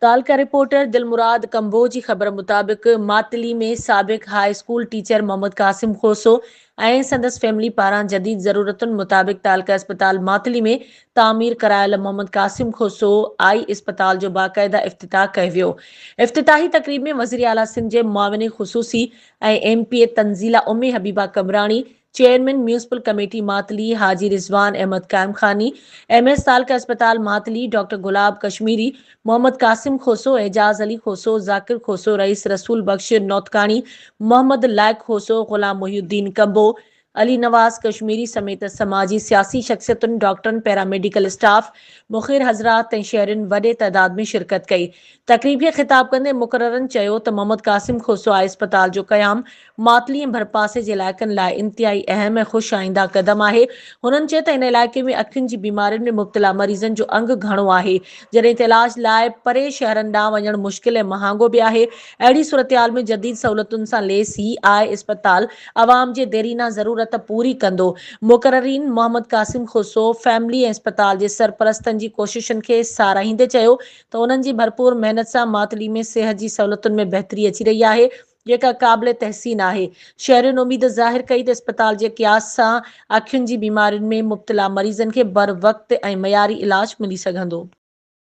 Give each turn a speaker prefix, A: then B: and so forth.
A: तालका reporter दिलमुराद Kamboj जी ख़बर मुताबिक़ मातली में साबिक़ high school teacher Mohammad Qasim Khoso ऐं संदसि फैमिली पारां जदीद ज़रूरतुनि मुताबिक़ तालका अस्पताल मातली में तामीर करायल मोहम्मद कासिम खोसो आई अस्पताल जो बाक़ायदा इफ़्तिताह कयो वियो। इफ़्तिताही तक़रीब में वज़ीर आला सिंध जे मुआविन ख़ुसूसी ऐं MP Tanzeela Umme Habiba Kamrani, chairman municipal committee Matli Haji Rizwan Ahmed Qaim Khani, MS taluka अस्पताल मातली डॉक्टर गुलाब कश्मीरी, मोहम्मद कासिम खोसो, एजाज अली खोसो, जाकिर खोसो, रईस रसूल बख्श नौतकानी, मोहम्मद लायक खोसो, गुलाम मोहिउद्दीन कंबो, अली नवाज कश्मीरी समेत समाजी सियासी शख्सियतुनि, डॉक्टरनि, पैरामेडिकल स्टाफ, मुखिर हज़रात ऐं शहरियुनि वॾे तइदाद में शिरकत कई। तक़रीब खे ख़िताब कंदे मुक़ररनि चयो त मोहम्मद कासिम खोसो आई अस्पताल जो क़याम मातली ऐं भरपासे जे इलाइक़नि लाइ इंतिहाई अहम ऐं ख़ुशि आईंदा क़दम आहे। हुननि चयो त इन इलाइक़े में अखियुनि जी बीमारियुनि में मुब्तला मरीज़नि जो अंग घणो आहे, जॾहिं त इलाज लाइ परे शहरनि ॾांहुं वञणु मुश्किल ऐं महांगो बि आहे। अहिड़ी सूरतहाल में जदीद सहूलतुनि सां लैस ही आहे अस्पताल अवाम जे देरीना ज़रूरत पूरी कंदो। मुक़ररीन मोहम्मद कासिम खोसो फैमिली ऐं अस्पताल जे सरपरस्तनि जी कोशिशुनि खे साराहींदे चयो त उन्हनि जी भरपूर महिनत सां मातली में सिहत जी सहूलतुनि में बहितरी अची रही आहे, जेका क़ाबिल तहसीन आहे। शहरियुनि उमीद ज़ाहिर कई त अस्पताल जे क़यास सां अखियुनि जी बीमारियुनि में मुब्तला मरीज़नि खे बर वक़्त ऐं मयारी इलाज मिली सघंदो।